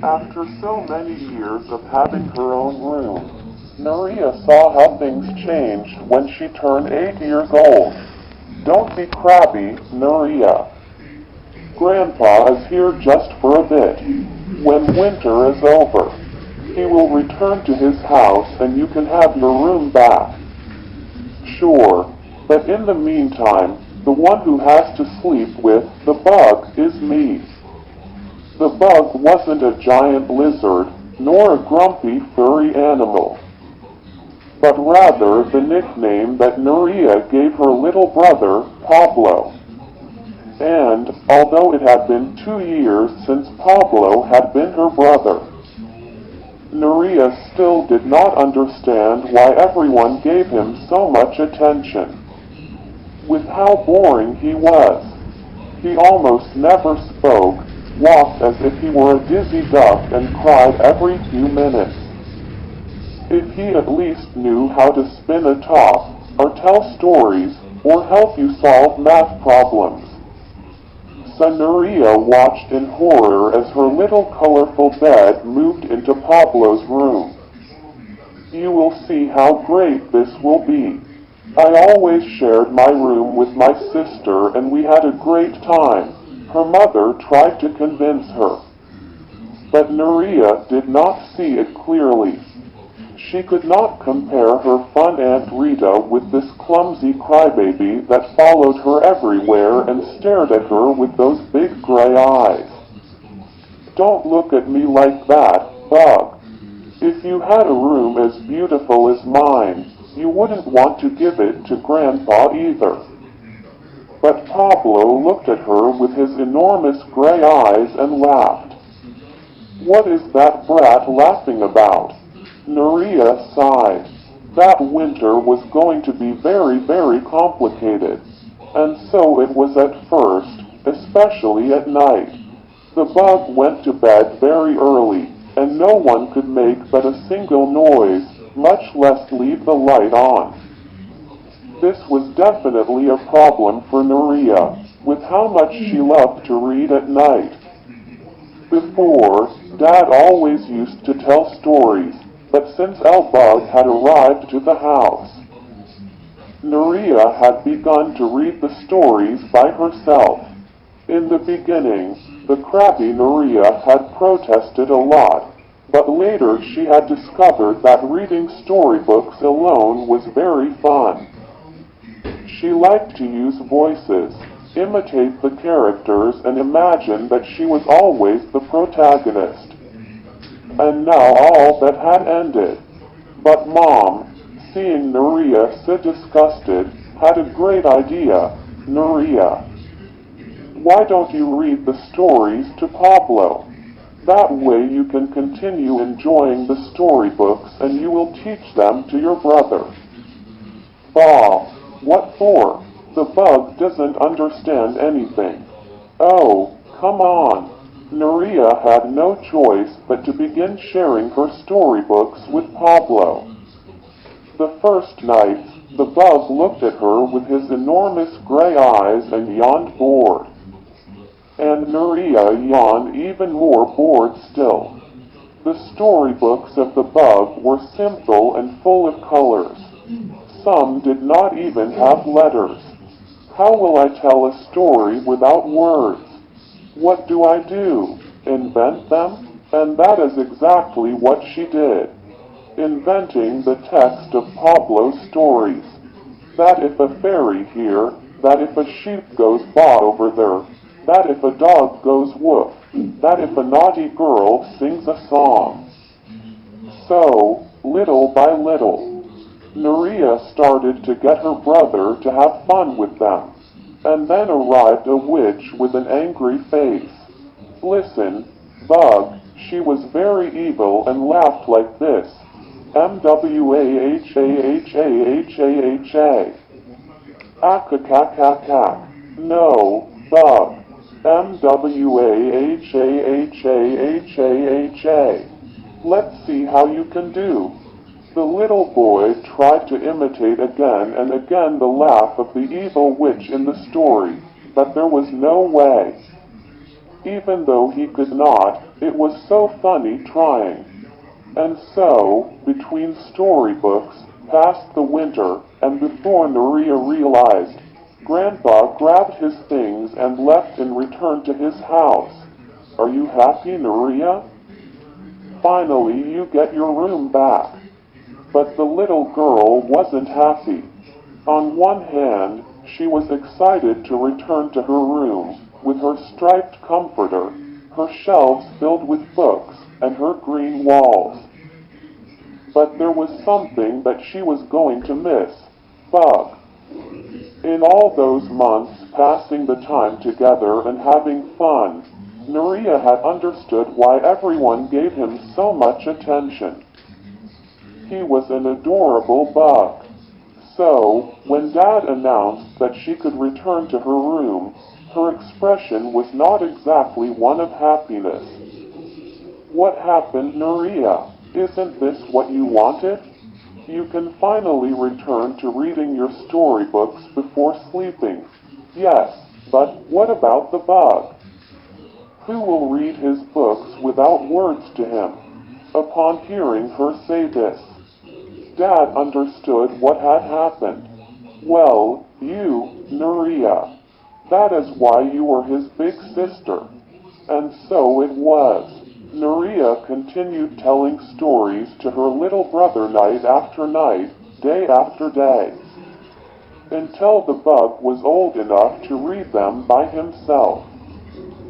After so many years of having her own room, Maria saw how things changed when she turned 8 years old. Don't be crabby, Maria. Grandpa is here just for a bit. When winter is over, he will return to his house and you can have your room back. Sure, but in the meantime, the one who has to sleep with the bug is me. The bug wasn't a giant lizard, nor a grumpy furry animal, but rather the nickname that Maria gave her little brother, Pablo. And, although it had been 2 years since Pablo had been her brother, Maria still did not understand why everyone gave him so much attention. With how boring he was, he almost never spoke, walked as if he were a dizzy duck, and cried every few minutes. If he at least knew how to spin a top, or tell stories, or help you solve math problems. Maria watched in horror as her little colorful bed moved into Pablo's room. You will see how great this will be. I always shared my room with my sister and we had a great time, her mother tried to convince her. But Maria did not see it clearly. She could not compare her fun Aunt Rita with this clumsy crybaby that followed her everywhere and stared at her with those big gray eyes. Don't look at me like that, Bug. If you had a room as beautiful as mine, you wouldn't want to give it to Grandpa either. But Pablo looked at her with his enormous gray eyes and laughed. What is that brat laughing about? Maria sighed. That winter was going to be very, very complicated. And so it was at first, especially at night. The bug went to bed very early, and no one could make but a single noise, much less leave the light on. This was definitely a problem for Maria, with how much she loved to read at night. Before, Dad always used to tell stories, but since El Bug had arrived to the house, Maria had begun to read the stories by herself. In the beginning, the crabby Maria had protested a lot, but later she had discovered that reading storybooks alone was very fun. She liked to use voices, imitate the characters, and imagine that she was always the protagonist. And now all that had ended. But Mom, seeing Maria so disgusted, had a great idea. Maria, why don't you read the stories to Pablo? That way you can continue enjoying the storybooks and you will teach them to your brother. Bah, what for? The bug doesn't understand anything. Oh, come on. Maria had no choice but to begin sharing her storybooks with Pablo. The first night, the bug looked at her with his enormous gray eyes and yawned bored. And Maria yawned even more bored still. The storybooks of the bug were simple and full of colors. Some did not even have letters. How will I tell a story without words? What do I do? Invent them? And that is exactly what she did. Inventing the text of Pablo's stories. That if a fairy here, that if a sheep goes baa over there, that if a dog goes woof, that if a naughty girl sings a song. So, little by little, Maria started to get her brother to have fun with them. And then arrived a witch with an angry face. Listen, Bug, she was very evil and laughed like this. M-W-A-H-A-H-A-H-A-H-A. Ack-a-cack-cack-cack. No, Bug. M-W-A-H-A-H-A-H-A-H-A. Let's see how you can do. The little boy tried to imitate again and again the laugh of the evil witch in the story, but there was no way. Even though he could not, It was so funny trying. And so, between storybooks, past the winter, and before Maria realized, Grandpa grabbed his things and left and returned to his house. Are you happy, Maria? Finally, you get your room back. But the little girl wasn't happy. On one hand, she was excited to return to her room, with her striped comforter, her shelves filled with books, and her green walls. But there was something that she was going to miss. Bug. In all those months passing the time together and having fun, Maria had understood why everyone gave him so much attention. He was an adorable bug. So, when Dad announced that she could return to her room, her expression was not exactly one of happiness. What happened, Maria? Isn't this what you wanted? You can finally return to reading your storybooks before sleeping. Yes, but what about the bug? Who will read his books without words to him? Upon hearing her say this, Dad understood what had happened. Well, you, Maria. That is why you were his big sister. And so it was. Maria continued telling stories to her little brother night after night, day after day, until the bug was old enough to read them by himself.